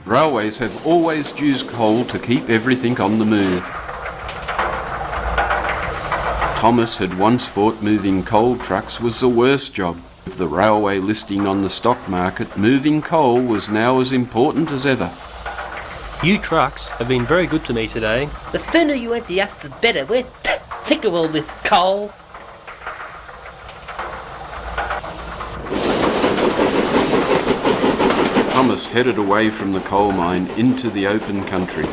Railways have always used coal to keep everything on the move. Thomas had once thought moving coal trucks was the worst job. With the railway listing on the stock market, moving coal was now as important as ever. You trucks have been very good to me today. The thinner you empty us, the better. We're thicker with coal. Thomas headed away from the coal mine into the open country.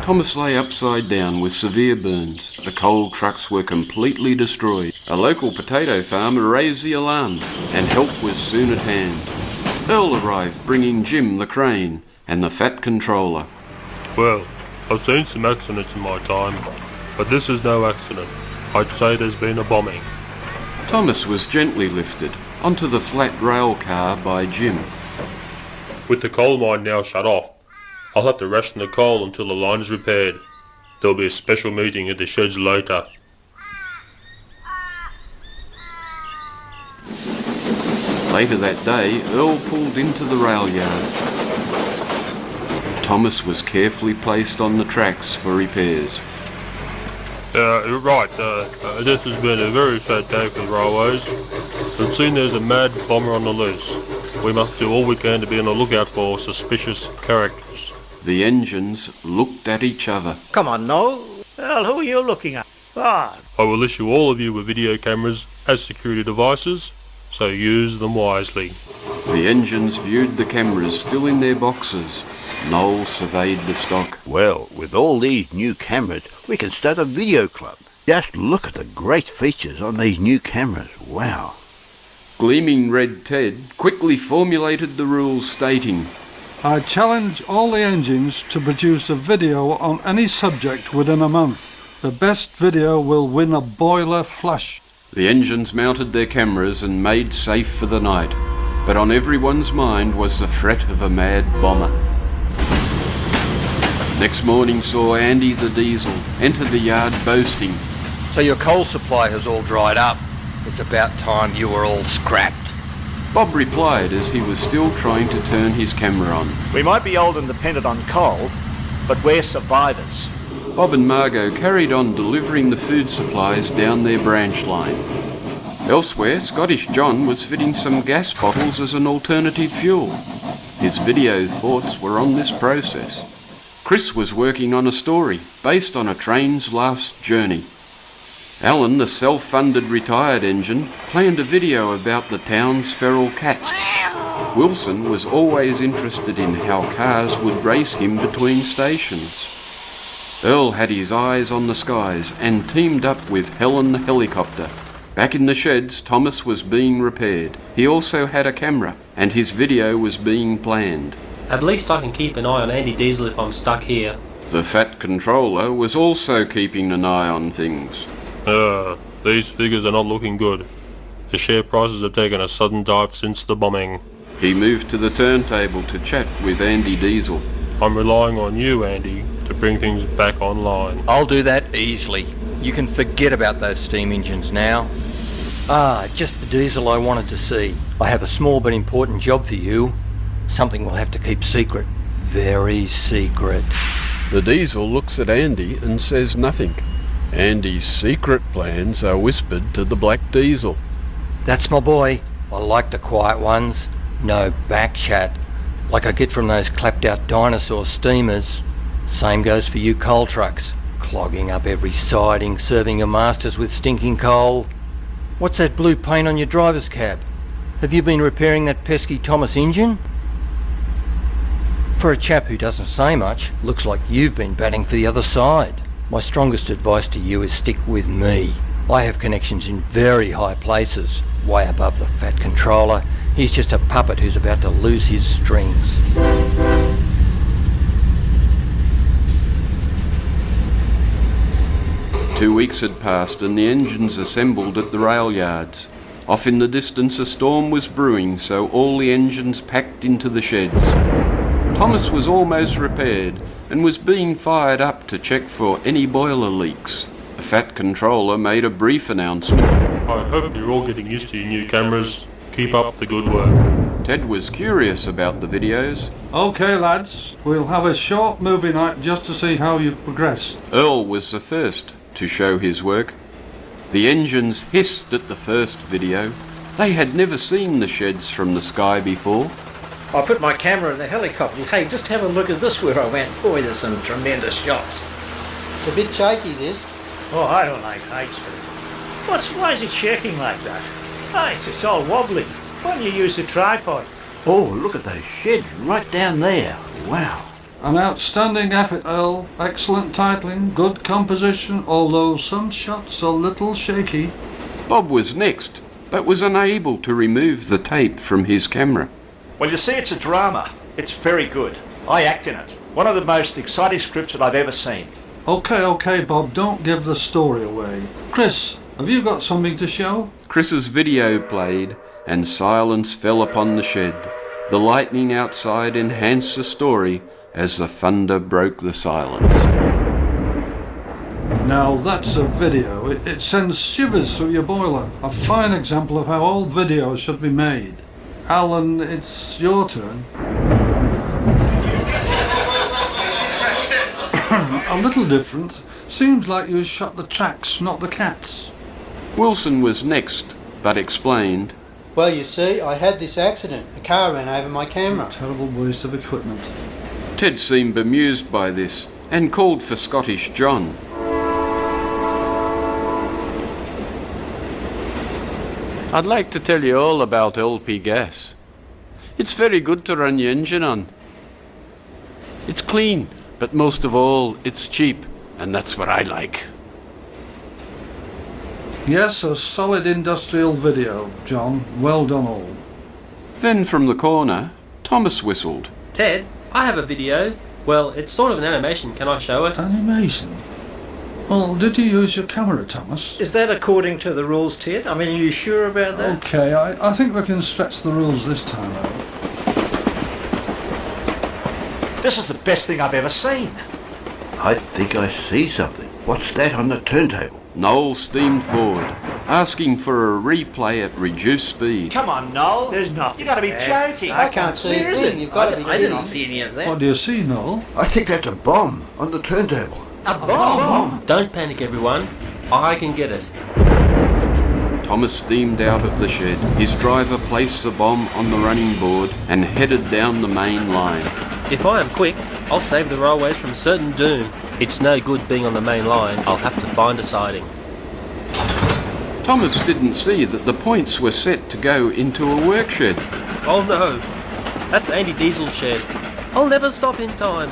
Thomas lay upside down with severe burns. The coal trucks were completely destroyed. A local potato farmer raised the alarm, and help was soon at hand. Earl arrived, bringing Jim the crane and the fat controller. Well, I've seen some accidents in my time, but this is no accident. I'd say there's been a bombing. Thomas was gently lifted onto the flat rail car by Jim. With the coal mine now shut off, I'll have to ration the coal until the line is repaired. There'll be a special meeting at the sheds later. Later that day, Earl pulled into the rail yard. Thomas was carefully placed on the tracks for repairs. This has been a very sad day for the railways. It seems there's a mad bomber on the loose. We must do all we can to be on the lookout for suspicious characters. The engines looked at each other. Come on, Noel. Well, who are you looking at? Ah. I will issue all of you with video cameras as security devices, so use them wisely. The engines viewed the cameras still in their boxes. Noel surveyed the stock. Well, with all these new cameras, we can start a video club. Just look at the great features on these new cameras. Wow. Gleaming Red Ted quickly formulated the rules stating, I challenge all the engines to produce a video on any subject within a month. The best video will win a boiler flush. The engines mounted their cameras and made safe for the night, but on everyone's mind was the threat of a mad bomber. Next morning saw Andy the Diesel enter the yard boasting, So your coal supply has all dried up. It's about time you were all scrapped. Bob replied as he was still trying to turn his camera on. We might be old and dependent on coal, but we're survivors. Bob and Margot carried on delivering the food supplies down their branch line. Elsewhere, Scottish John was fitting some gas bottles as an alternative fuel. His video thoughts were on this process. Chris was working on a story based on a train's last journey. Alan, the self-funded retired engine, planned a video about the town's feral cats. Wilson was always interested in how cars would race him between stations. Earl had his eyes on the skies and teamed up with Helen the helicopter. Back in the sheds, Thomas was being repaired. He also had a camera, and his video was being planned. At least I can keep an eye on Andy Diesel if I'm stuck here. The fat controller was also keeping an eye on things. These figures are not looking good. The share prices have taken a sudden dive since the bombing. He moved to the turntable to chat with Andy Diesel. I'm relying on you, Andy, to bring things back online. I'll do that easily. You can forget about those steam engines now. Just the diesel I wanted to see. I have a small but important job for you. Something we'll have to keep secret. Very secret. The Diesel looks at Andy and says nothing. Andy's secret plans are whispered to the Black Diesel. That's my boy. I like the quiet ones. No back chat, like I get from those clapped-out dinosaur steamers. Same goes for you coal trucks, clogging up every siding, serving your masters with stinking coal. What's that blue paint on your driver's cab? Have you been repairing that pesky Thomas engine? For a chap who doesn't say much, looks like you've been batting for the other side. My strongest advice to you is stick with me. I have connections in very high places, way above the fat controller. He's just a puppet who's about to lose his strings. 2 weeks had passed and the engines assembled at the rail yards. Off in the distance a storm was brewing, so all the engines packed into the sheds. Thomas was almost repaired and was being fired up to check for any boiler leaks. The fat controller made a brief announcement. I hope you're all getting used to your new cameras. Keep up the good work. Ted was curious about the videos. Okay lads, we'll have a short movie night just to see how you've progressed. Earl was the first to show his work. The engines hissed at the first video. They had never seen the sheds from the sky before. I put my camera in the helicopter. Hey, just have a look at this where I went. Boy, there's some tremendous shots. It's a bit shaky, this. Oh, I don't like heights. Why is it shaking like that? Ah, it's all wobbly. Why don't you use the tripod? Oh, look at those sheds right down there. Wow. An outstanding effort, Earl. Excellent titling, good composition, although some shots a little shaky. Bob was next, but was unable to remove the tape from his camera. Well, you see, it's a drama. It's very good. I act in it. One of the most exciting scripts that I've ever seen. Okay, Bob, don't give the story away. Chris, have you got something to show? Chris's video played, and silence fell upon the shed. The lightning outside enhanced the story as the thunder broke the silence. Now that's a video. It sends shivers through your boiler. A fine example of how all videos should be made. Alan, it's your turn. A little different. Seems like you shot the tracks, not the cats. Wilson was next, but explained. Well, you see, I had this accident. A car ran over my camera. Terrible waste of equipment. Ted seemed bemused by this and called for Scottish John. I'd like to tell you all about LP gas. It's very good to run your engine on. It's clean, but most of all, it's cheap, and that's what I like. Yes, a solid industrial video, John. Well done all. Then from the corner, Thomas whistled. Ted, I have a video. Well, it's sort of an animation. Can I show it? Animation? Well, did you use your camera, Thomas? Is that according to the rules, Ted? I mean, are you sure about that? Okay, I think we can stretch the rules this time out. This is the best thing I've ever seen. I think I see something. What's that on the turntable? Noel steamed forward, asking for a replay at reduced speed. Come on, Noel. There's nothing. You got to be joking. I can't see a thing. You've got to be I didn't kidding. see any of that. What do you see, Noel? I think that's a bomb on the turntable. A bomb? Don't panic, everyone. I can get it. Thomas steamed out of the shed. His driver placed the bomb on the running board and headed down the main line. If I am quick, I'll save the railways from certain doom. It's no good being on the main line. I'll have to find a siding. Thomas didn't see that the points were set to go into a work shed. Oh no! That's Andy Diesel's shed. I'll never stop in time.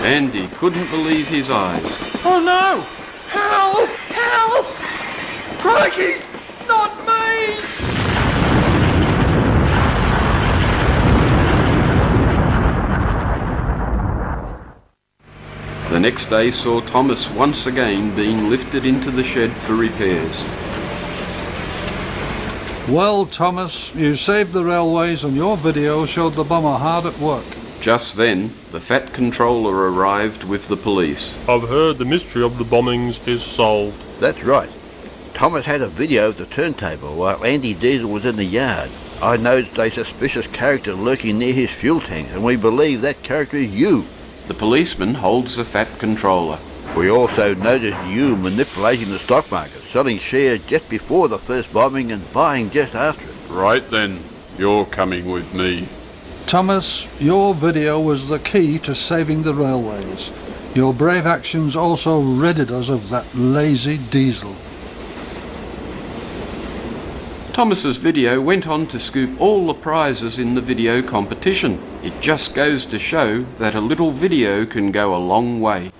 Andy couldn't believe his eyes. Oh no! Help! Help! Crikey's not me! The next day saw Thomas once again being lifted into the shed for repairs. Well, Thomas, you saved the railways and your video showed the bomber hard at work. Just then, the Fat Controller arrived with the police. I've heard the mystery of the bombings is solved. That's right. Thomas had a video of the turntable while Andy Diesel was in the yard. I noticed a suspicious character lurking near his fuel tank, and we believe that character is you. The policeman holds the Fat Controller. We also noticed you manipulating the stock market, selling shares just before the first bombing and buying just after it. Right then, you're coming with me. Thomas, your video was the key to saving the railways. Your brave actions also ridded us of that lazy Diesel. Thomas's video went on to scoop all the prizes in the video competition. It just goes to show that a little video can go a long way.